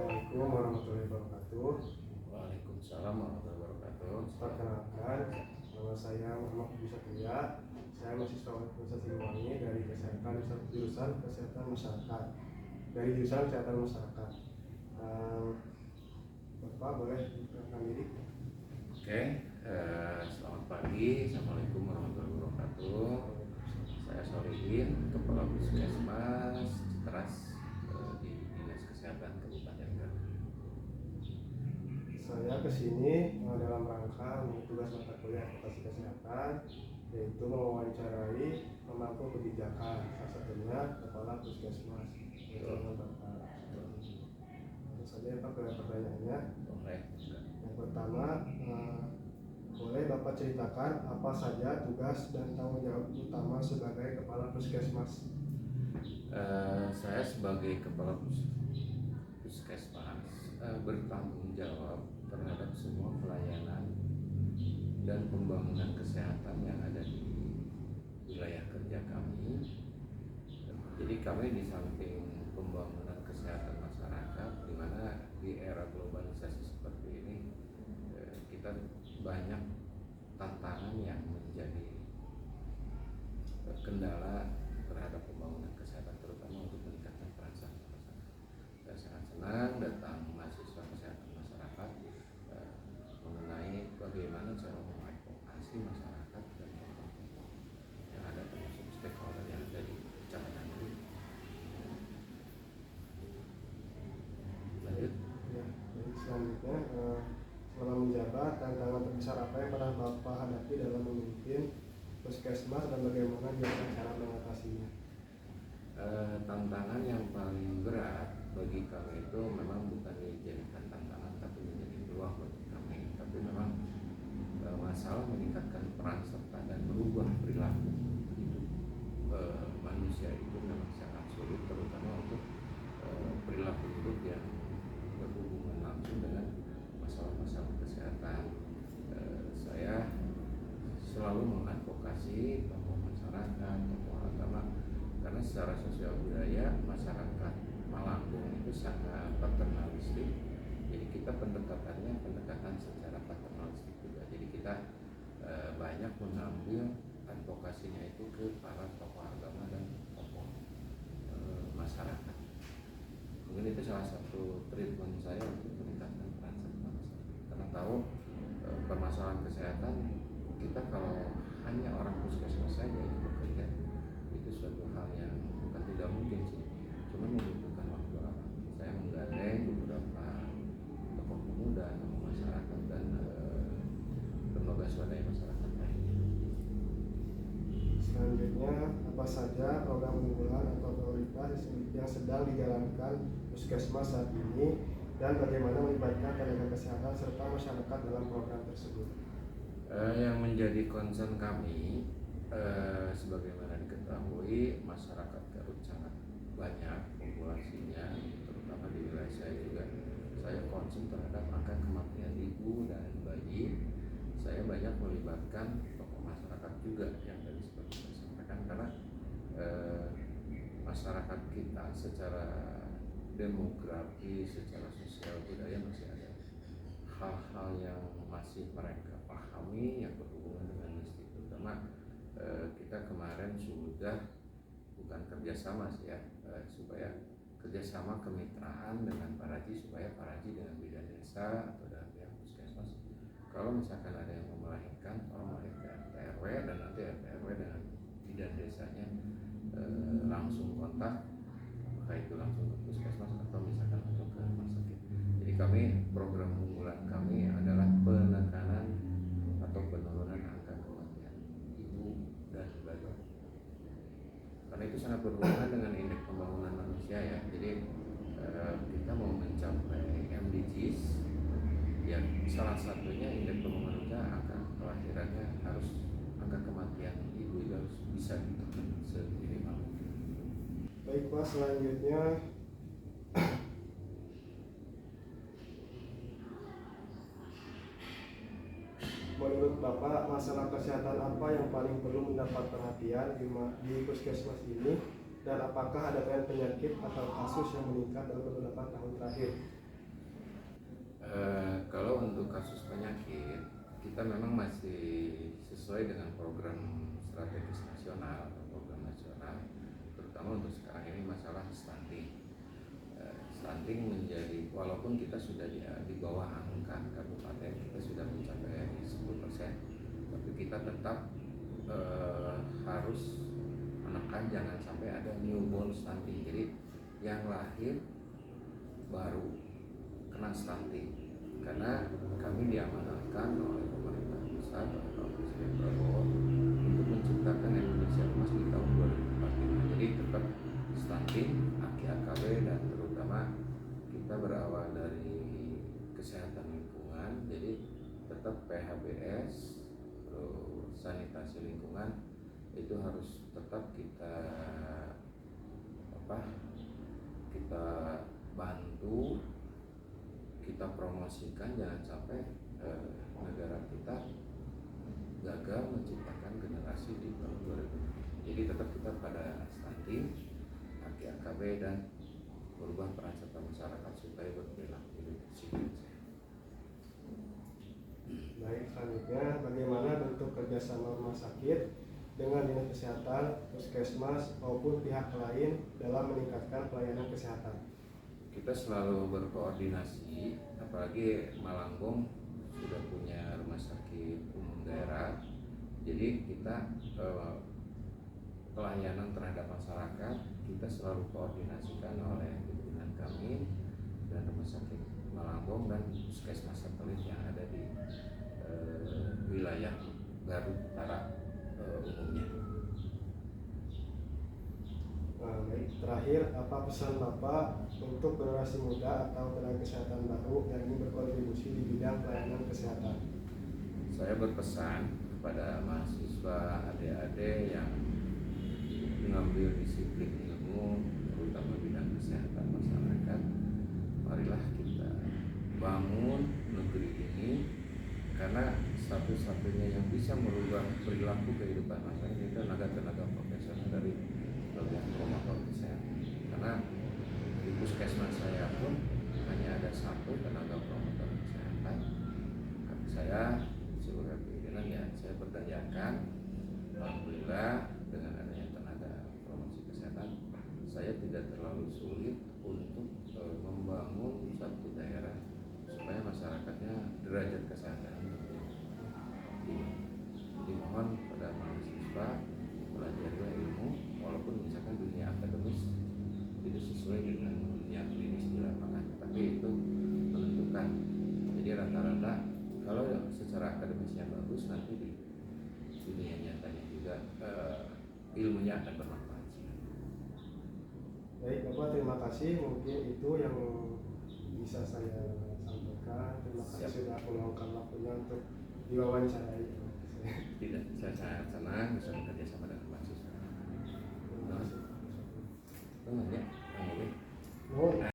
Assalamualaikum warahmatullahi wabarakatuh. Waalaikumsalam warahmatullahi wabarakatuh. Perkenalkan, nama saya Muhammad Budi Satria. Saya mahasiswa Universitas Siliwangi dari jurusan Kesehatan Masyarakat. Bapak boleh diperkenalkan diri? Oke, selamat pagi. Assalamualaikum warahmatullahi wabarakatuh. Saya Solihin, Kepala Puskesmas Citeras di Dinas Kesehatan Kabupaten Garut. Saya kesini dalam rangka tugas mata kuliah advokasi kesehatan, yaitu mewawancarai pemangku kebijakan, salah satunya Kepala Puskesmas. Tentu saja Pak ke pertanyaannya. Boleh. Yang pertama, boleh Bapak ceritakan apa saja tugas dan tanggung jawab utama sebagai Kepala Puskesmas? Saya sebagai Kepala Puskesmas bertanggung jawab terhadap semua pelayanan dan pembangunan kesehatan yang ada di wilayah kerja kami. Jadi kami di samping pembangunan kesehatan masyarakat, di mana di era globalisasi seperti ini kita banyak tantangan yang menjadi kendala terhadap pembangunan kesehatan, terutama untuk meningkatkan peran serta masyarakat. Saya sangat senang datang mahasiswa kesehatan masyarakat mengenai bagaimana cara mengadvokasi masyarakat dan tokoh-tokoh yang ada, termasuk stakeholder yang ada di kecamatan ini. Lanjut. Ya, jadi selanjutnya, selama menjabat, tantangan terbesar apa yang pernah Bapak hadapi dalam memimpin Puskesmas dan bagaimana dia cara mengatasinya? Tantangan yang paling berat bagi kami itu memang bukan dijadikan tantangan, tapi menjadi peluang bagi kami. Tapi memang masalah meningkatkan peran serta dan merubah perilaku hidup manusia itu memang sangat sulit, terutama untuk perilaku hidup yang berhubungan langsung dengan masalah-masalah kesehatan. Saya selalu mengadvokasi tokoh masyarakat, tokoh agama, karena secara sosial budaya masyarakat Malanggung itu sangat paternalistik. Jadi kita pendekatannya pendekatan secara paternalistik juga. Jadi kita banyak mengambil advokasinya itu ke para tokoh agama dan tokoh masyarakat. Mungkin itu salah satu treatment saya untuk meningkatkan peran serta masyarakat. Karena tahu permasalahan kesehatan kita kalau hanya orang puskesmas saja yang bekerja itu suatu hal yang bukan tidak mungkin sih, cuma membutuhkan waktu lama. Saya menggandeng beberapa tokoh pemuda, tokoh masyarakat dan lembaga swadaya masyarakat lainnya. Selanjutnya, apa saja program unggulan atau prioritas yang sedang dijalankan Puskesmas saat ini dan bagaimana melibatkan tenaga kesehatan serta masyarakat dalam program tersebut? Yang menjadi concern kami, sebagaimana diketahui, masyarakat Garut sangat banyak populasinya, terutama di wilayah saya juga. Saya concern terhadap angka kematian ibu dan bayi. Saya banyak melibatkan tokoh masyarakat juga yang tadi seperti saya sampaikan, karena masyarakat kita secara demografi, secara sosial budaya masih ada hal-hal yang masih mereka pahami yang berhubungan dengan listrik, terutama kita kemarin sudah bukan kerjasama sih ya, supaya kerjasama kemitraan dengan Paraji, supaya Paraji dengan bidan desa atau dengan pihak puskesmas, kalau misalkan ada yang mau melahirkan, tolong melahirkan RT/RW, dan nanti RT/RW dengan bidan desanya langsung kontak, apakah itu langsung ke puskesmas atau misalkan langsung ke rumah sakit. Jadi kami, program unggulan kami adalah penekanan atau penurunan angka kematian ibu dan bayi, karena itu sangat berhubungan dengan indeks pembangunan manusia ya. Jadi kita mau mencapai MDGs yang salah satunya indeks pembangunan manusia, angka kelahirannya harus, angka kematian ibu itu harus bisa ditekan seminimal. Baik Pak, selanjutnya menurut Bapak, masalah kesehatan apa yang paling perlu mendapat perhatian di puskesmas ini, dan apakah ada tren penyakit atau kasus yang meningkat dalam beberapa tahun terakhir? Kalau untuk kasus penyakit, kita memang masih sesuai dengan program strategis nasional atau program nasional, terutama untuk sekarang ini masalah stunting. Stunting menjadi, walaupun kita sudah di bawah angka kabupaten, kita sudah mencapai 10%, tapi kita tetap harus menekan jangan sampai ada newborn stunting. Jadi yang lahir baru kena stunting, karena kami diamanatkan oleh pemerintah pusat atau Presiden Prabowo untuk menciptakan Indonesia Emas di tahun 2045. Jadi tetap stunting, AKB, dan terutama kita berawal dari kesehatan lingkungan, jadi tetap PHBS, terus sanitasi lingkungan itu harus tetap kita kita bantu, kita promosikan, jangan sampai negara kita gagal menciptakan generasi di tahun 2000. Jadi tetap kita pada stunting, AKB, dan merubah peran serta masyarakat supaya berperilaku hidup bersih. Baik, selanjutnya bagaimana bentuk kerjasama rumah sakit dengan dinas kesehatan, puskesmas maupun pihak lain dalam meningkatkan pelayanan kesehatan? Kita selalu berkoordinasi, apalagi Malangbong sudah punya rumah sakit umum daerah. Jadi kita pelayanan terhadap masyarakat kita selalu koordinasikan oleh pimpinan kami dan rumah sakit Malangbong dan puskesmas satelit yang ada di wilayah Garut Utara umumnya. Baik, terakhir apa pesan Bapak untuk generasi muda atau tenaga kesehatan baru yang ingin berkontribusi di bidang pelayanan kesehatan? Saya berpesan kepada mahasiswa adik-adik yang mengambil disiplin ilmu terutama bidang kesehatan masyarakat, marilah kita bangun negeri ini, karena satu-satunya yang bisa merubah perilaku kehidupan masyarakat itu tenaga-tenaga profesional dari bagian promotor kesehatan. Karena di puskesmas saya pun hanya ada satu tenaga promotor kesehatan. Saya sebagai pimpinan ya saya berdayakan, alhamdulillah dengan adanya tenaga promosi kesehatan saya tidak terlalu sulit untuk membangun satu daerah supaya masyarakatnya derajat kesehatan. Jadi mohon pada mahasiswa pelajarilah ilmu, walaupun misalkan dunia akademis tidak sesuai dengan dunia klinis di lapangan, tapi itu menentukan. Jadi rata-rata kalau secara akademisnya bagus, nanti di dunia nyatanya juga ilmunya akan bermanfaat. Baik Bapak, terima kasih. Mungkin itu yang bisa saya sampaikan. Terima kasih sudah meluangkan waktunya untuk diwawancarai. Tidak, saya sangat senang bisa bekerja sama